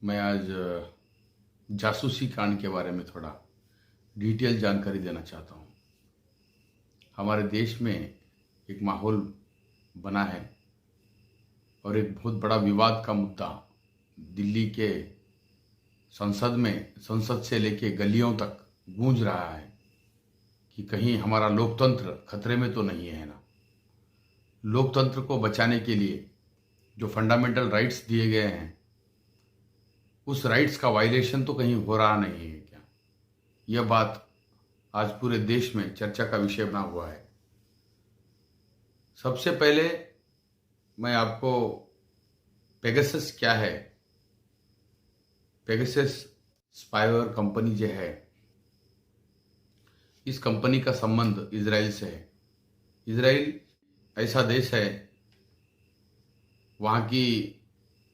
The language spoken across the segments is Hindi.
मैं आज जासूसी कांड के बारे में थोड़ा डिटेल जानकारी देना चाहता हूँ। हमारे देश में एक माहौल बना है और एक बहुत बड़ा विवाद का मुद्दा दिल्ली के संसद से लेके गलियों तक गूंज रहा है कि कहीं हमारा लोकतंत्र खतरे में तो नहीं है ना। लोकतंत्र को बचाने के लिए जो फंडामेंटल राइट्स दिए गए हैं, उस राइट्स का वायलेशन तो कहीं हो रहा नहीं है क्या? यह बात आज पूरे देश में चर्चा का विषय बना हुआ है। सबसे पहले मैं आपको पेगासस क्या है, पेगासस स्पाईवेयर कंपनी जो है, इस कंपनी का संबंध इजराइल से है। इजराइल ऐसा देश है, वहाँ की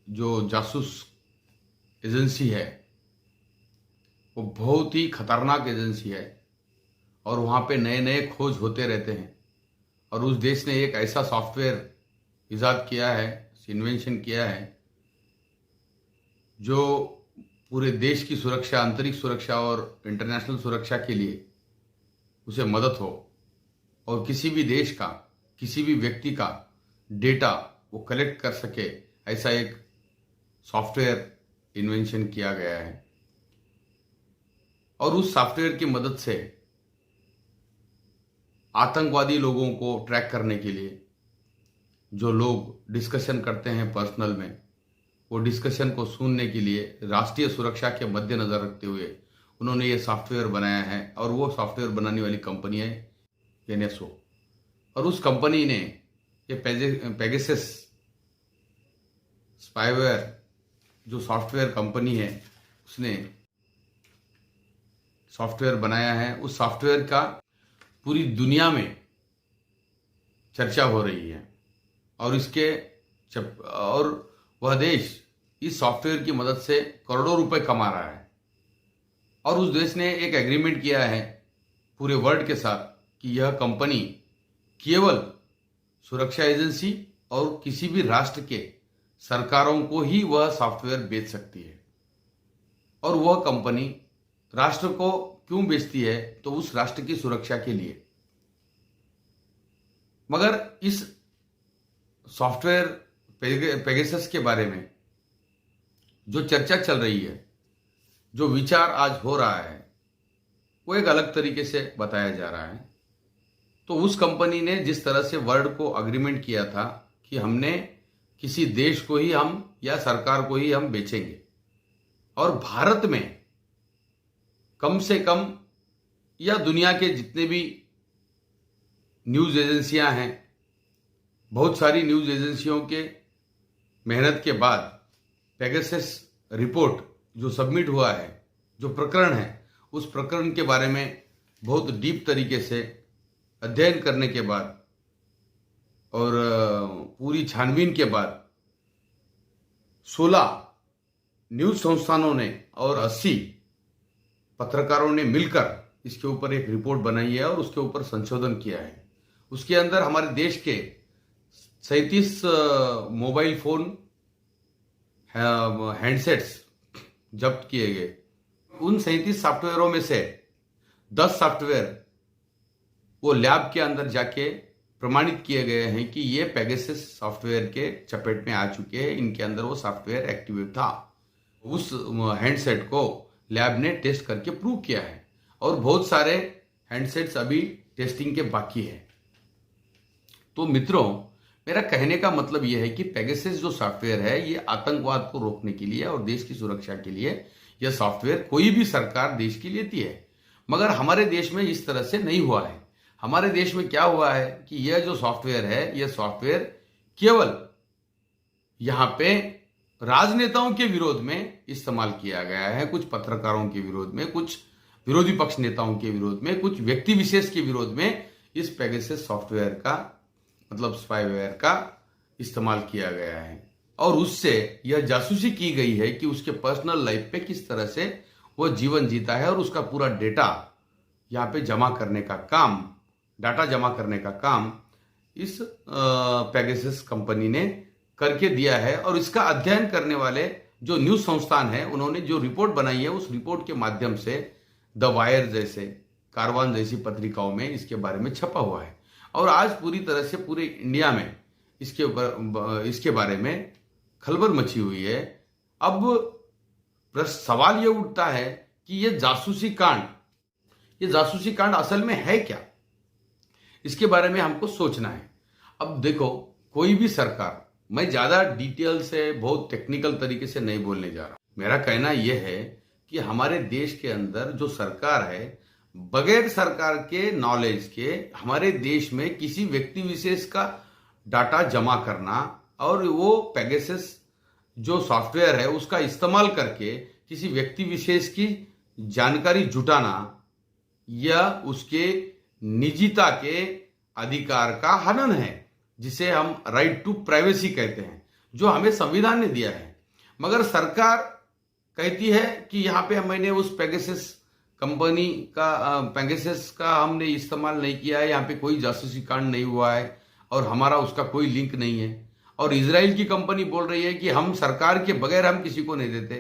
जो जासूस एजेंसी है वो बहुत ही खतरनाक एजेंसी है और वहाँ पे नए नए खोज होते रहते हैं। और उस देश ने एक ऐसा सॉफ्टवेयर इजाद किया है, इन्वेंशन किया है, जो पूरे देश की सुरक्षा, आंतरिक सुरक्षा और इंटरनेशनल सुरक्षा के लिए उसे मदद हो और किसी भी देश का, किसी भी व्यक्ति का डेटा वो कलेक्ट कर सके, ऐसा एक सॉफ्टवेयर इन्वेंशन किया गया है। और उस सॉफ्टवेयर की मदद से आतंकवादी लोगों को ट्रैक करने के लिए जो लोग डिस्कशन करते हैं पर्सनल में, वो डिस्कशन को सुनने के लिए राष्ट्रीय सुरक्षा के मद्देनजर रखते हुए उन्होंने ये सॉफ्टवेयर बनाया है। और वो सॉफ्टवेयर बनाने वाली कंपनी है NSO। और उस कंपनी ने ये पेगासस स्पाईवेयर जो सॉफ्टवेयर कंपनी है, उसने सॉफ्टवेयर बनाया है। उस सॉफ्टवेयर का पूरी दुनिया में चर्चा हो रही है और और वह देश इस सॉफ्टवेयर की मदद से करोड़ों रुपए कमा रहा है। और उस देश ने एक एग्रीमेंट किया है पूरे वर्ल्ड के साथ कि यह कंपनी केवल सुरक्षा एजेंसी और किसी भी राष्ट्र के सरकारों को ही वह सॉफ्टवेयर बेच सकती है। और वह कंपनी राष्ट्र को क्यों बेचती है? तो उस राष्ट्र की सुरक्षा के लिए। मगर इस सॉफ्टवेयर पेगासस के बारे में जो चर्चा चल रही है, जो विचार आज हो रहा है, वो एक अलग तरीके से बताया जा रहा है। तो उस कंपनी ने जिस तरह से वर्ल्ड को अग्रीमेंट किया था कि हमने किसी देश को ही हम या सरकार को ही हम बेचेंगे, और भारत में कम से कम या दुनिया के जितने भी न्यूज एजेंसियां हैं, बहुत सारी न्यूज एजेंसियों के मेहनत के बाद पेगासस रिपोर्ट जो सबमिट हुआ है, जो प्रकरण है, उस प्रकरण के बारे में बहुत डीप तरीके से अध्ययन करने के बाद और पूरी छानबीन के बाद 16 न्यूज संस्थानों ने और 80 पत्रकारों ने मिलकर इसके ऊपर एक रिपोर्ट बनाई है और उसके ऊपर संशोधन किया है। उसके अंदर हमारे देश के 37 मोबाइल फोन हैंडसेट्स जब्त किए गए। उन 37 सॉफ्टवेयरों में से 10 सॉफ्टवेयर वो लैब के अंदर जाके प्रमाणित किए गए हैं कि ये पेगासस सॉफ्टवेयर के चपेट में आ चुके हैं, इनके अंदर वो सॉफ्टवेयर एक्टिवेट था। उस हैंडसेट को लैब ने टेस्ट करके प्रूव किया है और बहुत सारे हैंडसेट्स अभी टेस्टिंग के बाकी है। तो मित्रों, मेरा कहने का मतलब यह है कि पेगासस जो सॉफ्टवेयर है, ये आतंकवाद को रोकने के लिए और देश की सुरक्षा के लिए यह सॉफ्टवेयर कोई भी सरकार देश की लेती है। मगर हमारे देश में इस तरह से नहीं हुआ है। हमारे देश में क्या हुआ है कि यह जो सॉफ्टवेयर है, यह सॉफ्टवेयर केवल यहां पे राजनेताओं के विरोध में इस्तेमाल किया गया है, कुछ पत्रकारों के विरोध में, कुछ विरोधी पक्ष नेताओं के विरोध में, कुछ व्यक्ति विशेष के विरोध में इस पेगासस सॉफ्टवेयर का, मतलब स्पाईवेयर का इस्तेमाल किया गया है। और उससे यह जासूसी की गई है कि उसके पर्सनल लाइफ पे किस तरह से वह जीवन जीता है और उसका पूरा डेटा यहाँ पे जमा करने का काम, डाटा जमा करने का काम इस पेगासस कंपनी ने करके दिया है। और इसका अध्ययन करने वाले जो न्यूज संस्थान है उन्होंने जो रिपोर्ट बनाई है उस रिपोर्ट के माध्यम से द वायर जैसे, कारवान जैसी पत्रिकाओं में इसके बारे में छपा हुआ है और आज पूरी तरह से पूरे इंडिया में इसके बारे में खलबल मची हुई है। अब सवाल यह उठता है कि ये जासूसी कांड असल में है क्या, इसके बारे में हमको सोचना है। अब देखो, कोई भी सरकार, मैं ज्यादा डिटेल से बहुत टेक्निकल तरीके से नहीं बोलने जा रहा। मेरा कहना यह है कि हमारे देश के अंदर जो सरकार है, बगैर सरकार के नॉलेज के हमारे देश में किसी व्यक्ति विशेष का डाटा जमा करना और वो पेगासस जो सॉफ्टवेयर है उसका इस्तेमाल करके किसी व्यक्ति विशेष की जानकारी जुटाना या उसके निजता के अधिकार का हनन है, जिसे हम राइट टू प्राइवेसी कहते हैं, जो हमें संविधान ने दिया है। मगर सरकार कहती है कि यहाँ पे मैंने उस पेगासस कंपनी का पेगासस का हमने इस्तेमाल नहीं किया है, यहाँ पे कोई जासूसी कांड नहीं हुआ है और हमारा उसका कोई लिंक नहीं है। और इजराइल की कंपनी बोल रही है कि हम सरकार के बगैर हम किसी को नहीं देते।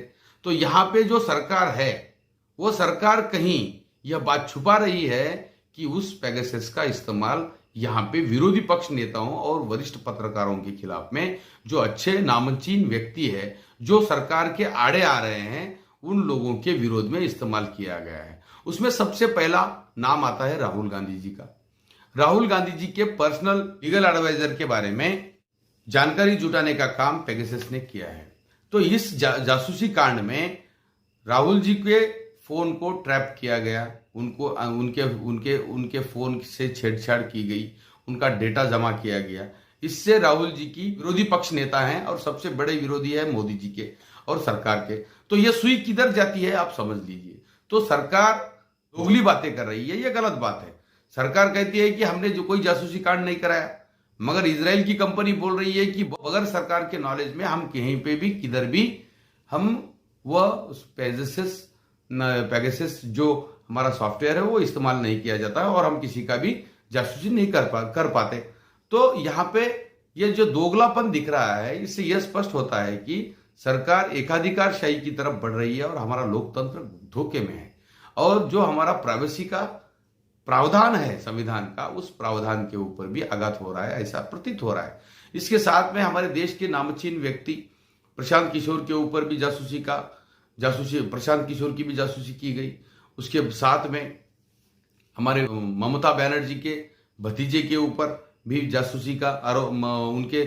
तो यहाँ पे जो सरकार है वो सरकार कहीं यह बात छुपा रही है कि उस पेगासस का इस्तेमाल यहाँ पे विरोधी पक्ष नेताओं और वरिष्ठ पत्रकारों के खिलाफ में जो अच्छे नामचीन व्यक्ति है, जो सरकार के आड़े आ रहे हैं, उन लोगों के विरोध में इस्तेमाल किया गया है। उसमें सबसे पहला नाम आता है राहुल गांधी जी का। राहुल गांधी जी के पर्सनल लीगल एडवाइजर के बारे में जानकारी जुटाने का काम पेगासस ने किया है। तो इस जासूसी कांड में राहुल जी के फोन को ट्रैप किया गया, उनको उनके फोन से छेड़छाड़ की गई, उनका डेटा जमा किया गया। इससे राहुल जी की विरोधी पक्ष नेता हैं और सबसे बड़े विरोधी है मोदी जी के और सरकार के। तो ये सुई किधर जाती है आप समझ लीजिए। तो सरकार दोगली बातें कर रही है, ये गलत बात है। सरकार कहती है कि हमने जो कोई जासूसी कांड नहीं कराया, मगर इजराइल की कंपनी बोल रही है कि बगैर सरकार के नॉलेज में हम कहीं पे भी किधर भी हम वह पेगासस जो हमारा सॉफ्टवेयर है वो इस्तेमाल नहीं किया जाता है और हम किसी का भी जासूसी नहीं कर पाते। तो यहाँ पे ये जो दोगलापन दिख रहा है, इससे यह स्पष्ट होता है कि सरकार एकाधिकारशाही की तरफ बढ़ रही है और हमारा लोकतंत्र धोखे में है। और जो हमारा प्राइवेसी का प्रावधान है संविधान का, उस प्रावधान के ऊपर भी आघात हो रहा है, ऐसा प्रतीत हो रहा है। इसके साथ में हमारे देश के नामचीन व्यक्ति प्रशांत किशोर के ऊपर भी प्रशांत किशोर की भी जासूसी की गई। उसके साथ में हमारे ममता बनर्जी के भतीजे के ऊपर भी जासूसी का आरोप, उनके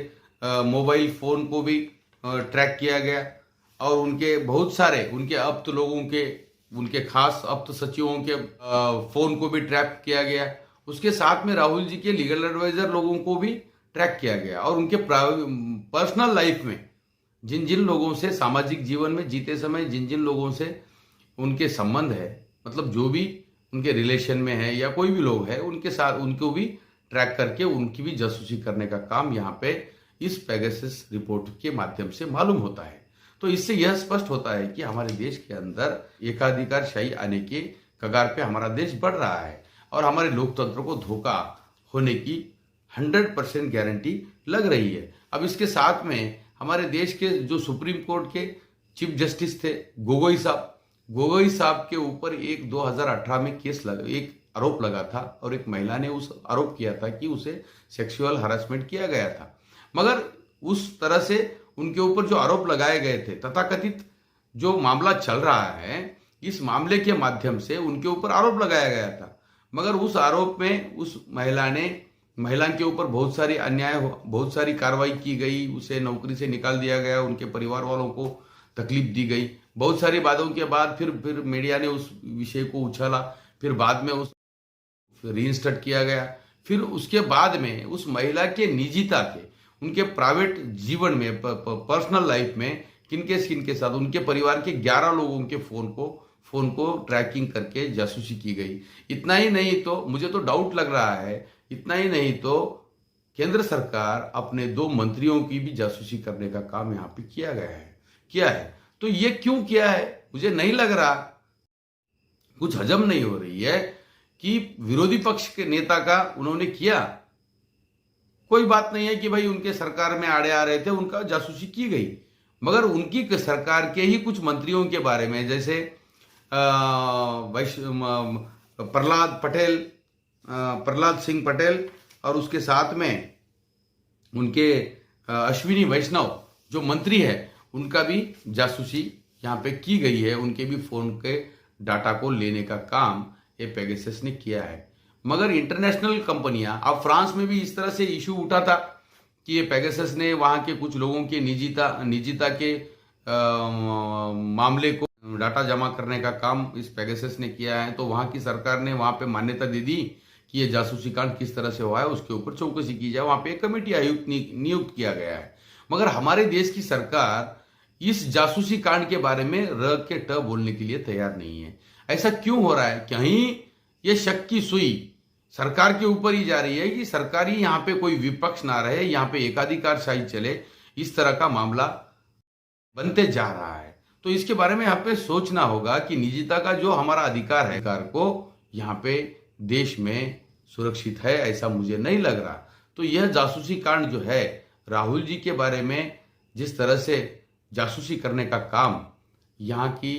मोबाइल फोन को भी ट्रैक किया गया और उनके बहुत सारे उनके आप्त लोगों के, उनके खास आप्त सचिवों के फोन को भी ट्रैक किया गया। उसके साथ में राहुल जी के लीगल एडवाइजर लोगों को भी ट्रैक किया गया और उनके पर्सनल लाइफ में जिन जिन लोगों से सामाजिक जीवन में जीते समय जिन जिन लोगों से उनके संबंध है, मतलब जो भी उनके रिलेशन में है या कोई भी लोग है, उनके साथ उनको भी ट्रैक करके उनकी भी जासूसी करने का काम यहाँ पे इस पेगासस रिपोर्ट के माध्यम से मालूम होता है। तो इससे यह स्पष्ट होता है कि हमारे देश के अंदर एकाधिकारशाही आने के कगार पे हमारा देश बढ़ रहा है और हमारे लोकतंत्र को धोखा होने की 100% गारंटी लग रही है। अब इसके साथ में हमारे देश के जो सुप्रीम कोर्ट के चीफ जस्टिस थे गोगोई साहब के ऊपर एक 2018 में एक आरोप लगा था और एक महिला ने उस आरोप किया था कि उसे सेक्सुअल हरासमेंट किया गया था। मगर उस तरह से उनके ऊपर जो आरोप लगाए गए थे, तथाकथित जो मामला चल रहा है, इस मामले के माध्यम से उनके ऊपर आरोप लगाया गया था। मगर उस आरोप में उस महिला के ऊपर बहुत सारी कार्रवाई की गई, उसे नौकरी से निकाल दिया गया, उनके परिवार वालों को तकलीफ दी गई। बहुत सारी बातों के बाद फिर मीडिया ने उस विषय को उछाला, फिर बाद में उस रीइंस्टर्ट किया गया। फिर उसके बाद में उस महिला के निजता के, उनके प्राइवेट जीवन में, पर्सनल लाइफ में किनके साथ उनके परिवार के 11 लोगों के फोन को ट्रैकिंग करके जासूसी की गई। इतना ही नहीं तो मुझे तो डाउट लग रहा है, इतना ही नहीं तो केंद्र सरकार अपने 2 मंत्रियों की भी जासूसी करने का काम यहाँ पे किया है। तो ये क्यों किया है मुझे नहीं लग रहा, कुछ हजम नहीं हो रही है कि विरोधी पक्ष के नेता का उन्होंने किया। कोई बात नहीं है कि भाई उनके सरकार में आड़े आ रहे थे, उनका जासूसी की गई, मगर उनकी सरकार के ही कुछ मंत्रियों के बारे में, जैसे प्रहलाद सिंह पटेल और उसके साथ में उनके अश्विनी वैष्णव जो मंत्री है, उनका भी जासूसी यहाँ पे की गई है। उनके भी फोन के डाटा को लेने का काम ये पेगासस ने किया है। मगर इंटरनेशनल कंपनियां, अब फ्रांस में भी इस तरह से इशू उठा था कि ये पेगासस ने वहां के कुछ लोगों के निजता के मामले को डाटा जमा करने का काम इस पेगासस ने किया है। तो वहां की सरकार ने वहां पे मान्यता दे दी कि ये जासूसी कांड किस तरह से हुआ है, उसके ऊपर चौकसी की जाए। वहां पे एक कमेटी आयुक्त नियुक्त किया गया है। मगर हमारे देश की सरकार इस जासूसी कांड के बारे में र के ट बोलने के लिए तैयार नहीं है। ऐसा क्यों हो रहा है? कहीं ये शक की सुई सरकार के ऊपर ही जा रही है कि सरकार ही यहाँ पे कोई विपक्ष ना रहे, यहाँ पे एकाधिकारशाही चले, इस तरह का मामला बनते जा रहा है। तो इसके बारे में यहाँ पे सोचना होगा कि निजता का जो हमारा अधिकार है, अधिकार को यहाँ पे देश में सुरक्षित है, ऐसा मुझे नहीं लग रहा। तो यह जासूसी कांड जो है, राहुल जी के बारे में जिस तरह से जासूसी करने का काम यहाँ की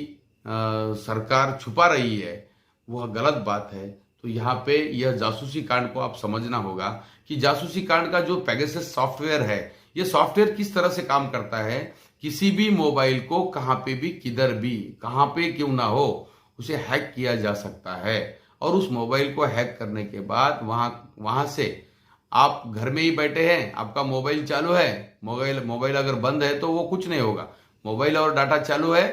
सरकार छुपा रही है, वह गलत बात है। तो यहाँ पे यह जासूसी कांड को आप समझना होगा कि जासूसी कांड का जो पेगासस सॉफ्टवेयर है, यह सॉफ्टवेयर किस तरह से काम करता है। किसी भी मोबाइल को कहाँ पे भी, किधर भी, कहाँ पे क्यों ना हो, उसे हैक किया जा सकता है। और उस मोबाइल को हैक करने के बाद वहां से आप घर में ही बैठे हैं, आपका मोबाइल चालू है, मोबाइल अगर बंद है तो वो कुछ नहीं होगा। मोबाइल और डाटा चालू है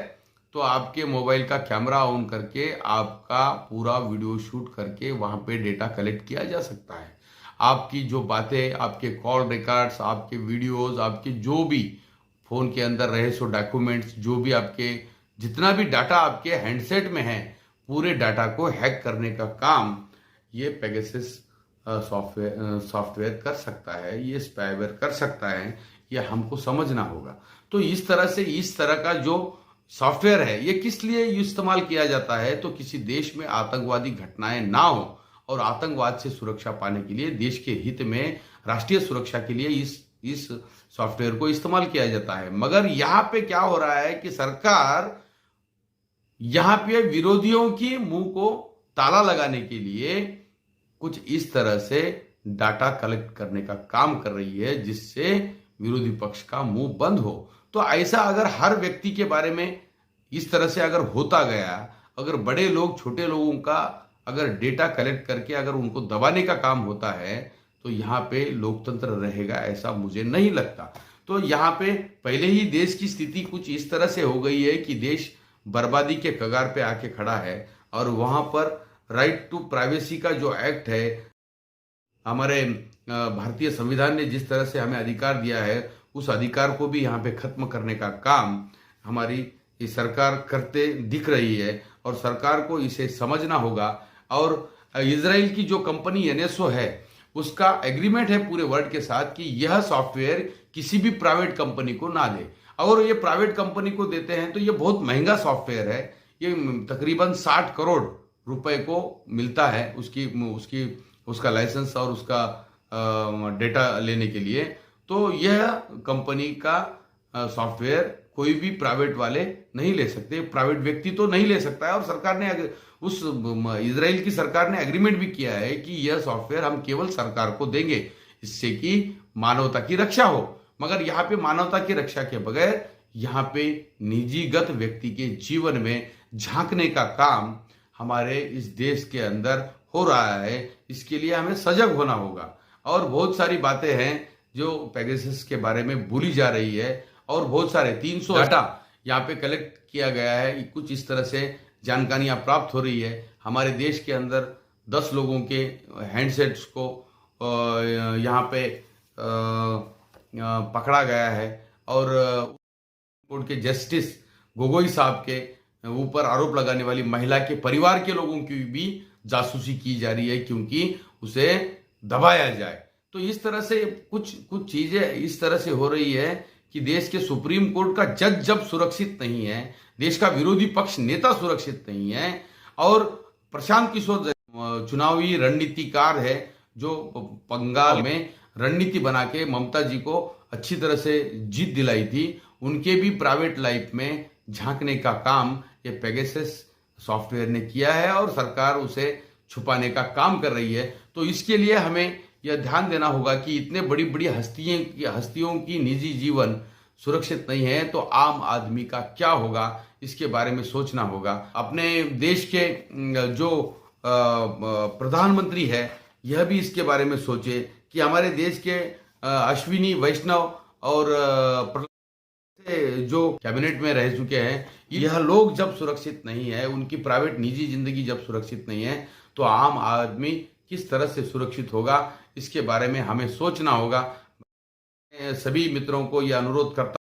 तो आपके मोबाइल का कैमरा ऑन करके आपका पूरा वीडियो शूट करके वहां पे डेटा कलेक्ट किया जा सकता है। आपकी जो बातें, आपके कॉल रिकॉर्ड्स, आपके वीडियोस, आपके जो भी फोन के अंदर रहे सो डॉक्यूमेंट्स, जो भी आपके जितना भी डाटा आपके हैंडसेट में है, पूरे डाटा को हैक करने का काम ये पेगासस सॉफ्टवेयर कर सकता है, ये स्पाईवेयर कर सकता है। ये हमको समझना होगा। तो इस तरह का जो सॉफ्टवेयर है, ये किस लिए इस्तेमाल किया जाता है? तो किसी देश में आतंकवादी घटनाएं ना हो और आतंकवाद से सुरक्षा पाने के लिए, देश के हित में, राष्ट्रीय सुरक्षा के लिए इस सॉफ्टवेयर को इस्तेमाल किया जाता है। मगर यहां पे क्या हो रहा है कि सरकार यहां पे विरोधियों की मुंह को ताला लगाने के लिए कुछ इस तरह से डाटा कलेक्ट करने का काम कर रही है, जिससे विरोधी पक्ष का मुंह बंद हो। तो ऐसा अगर हर व्यक्ति के बारे में इस तरह से अगर होता गया, अगर बड़े लोग छोटे लोगों का अगर डेटा कलेक्ट करके अगर उनको दबाने का काम होता है, तो यहाँ पे लोकतंत्र रहेगा, ऐसा मुझे नहीं लगता। तो यहाँ पे पहले ही देश की स्थिति कुछ इस तरह से हो गई है कि देश बर्बादी के कगार पे आके खड़ा है। और वहां पर राइट टू प्राइवेसी का जो एक्ट है, हमारे भारतीय संविधान ने जिस तरह से हमें अधिकार दिया है, उस अधिकार को भी यहाँ पे खत्म करने का काम हमारी ये सरकार करते दिख रही है। और सरकार को इसे समझना होगा। और इजराइल की जो कंपनी एनएसओ है, उसका एग्रीमेंट है पूरे वर्ल्ड के साथ कि यह सॉफ्टवेयर किसी भी प्राइवेट कंपनी को ना दे। अगर ये प्राइवेट कंपनी को देते हैं तो ये बहुत महंगा सॉफ्टवेयर है। ये तकरीबन 60 करोड़ रुपए को मिलता है उसका लाइसेंस और उसका डेटा लेने के लिए। तो यह कंपनी का सॉफ्टवेयर कोई भी प्राइवेट वाले नहीं ले सकते, प्राइवेट व्यक्ति तो नहीं ले सकता है। और सरकार ने इजराइल की सरकार ने एग्रीमेंट भी किया है कि यह सॉफ्टवेयर हम केवल सरकार को देंगे, इससे कि मानवता की रक्षा हो। मगर यहाँ पे मानवता की रक्षा के बगैर यहाँ पे निजीगत व्यक्ति के जीवन में झांकने का काम हमारे इस देश के अंदर हो रहा है। इसके लिए हमें सजग होना होगा। और बहुत सारी बातें हैं जो पेगासस के बारे में भूली जा रही है। और बहुत सारे 300 डाटा यहाँ पे कलेक्ट किया गया है। कुछ इस तरह से जानकारियां प्राप्त हो रही है। हमारे देश के अंदर 10 लोगों के हैंडसेट्स को यहाँ पे पकड़ा गया है। और कोर्ट के जस्टिस गोगोई साहब के ऊपर आरोप लगाने वाली महिला के परिवार के लोगों की भी जासूसी की जा रही है, क्योंकि उसे दबाया जाए। तो इस तरह से कुछ चीजें इस तरह से हो रही है कि देश के सुप्रीम कोर्ट का जज जब सुरक्षित नहीं है, देश का विरोधी पक्ष नेता सुरक्षित नहीं है, और प्रशांत किशोर चुनावी रणनीतिकार है जो बंगाल में रणनीति बना के ममता जी को अच्छी तरह से जीत दिलाई थी, उनके भी प्राइवेट लाइफ में झांकने का काम ये पेगासस सॉफ्टवेयर ने किया है और सरकार उसे छुपाने का काम कर रही है। तो इसके लिए हमें यह ध्यान देना होगा कि इतने बड़ी बड़ी हस्तियों की निजी जीवन सुरक्षित नहीं है, तो आम आदमी का क्या होगा इसके बारे में सोचना होगा। अपने देश के जो प्रधानमंत्री है यह भी इसके बारे में सोचे कि हमारे देश के अश्विनी वैष्णव और जो कैबिनेट में रह चुके हैं, यह लोग जब सुरक्षित नहीं है, उनकी प्राइवेट निजी जिंदगी जब सुरक्षित नहीं है, तो आम आदमी किस तरह से सुरक्षित होगा इसके बारे में हमें सोचना होगा। सभी मित्रों को यह अनुरोध करता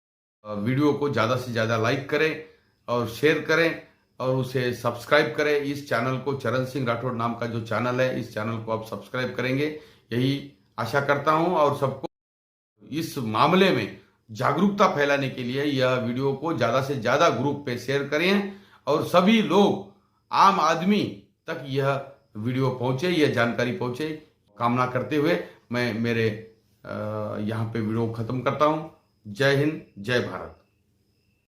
हूं, वीडियो को ज़्यादा से ज़्यादा लाइक करें और शेयर करें और उसे सब्सक्राइब करें। इस चैनल को, चरण सिंह राठौड़ नाम का जो चैनल है, इस चैनल को आप सब्सक्राइब करेंगे, यही आशा करता हूं। और सबको इस मामले में जागरूकता फैलाने के लिए यह वीडियो को ज़्यादा से ज़्यादा ग्रुप पे शेयर करें और सभी लोग, आम आदमी तक यह वीडियो पहुंचे, यह जानकारी पहुंचे, कामना करते हुए मैं मेरे यहाँ पे वीडियो खत्म करता हूँ। जय हिंद, जय भारत।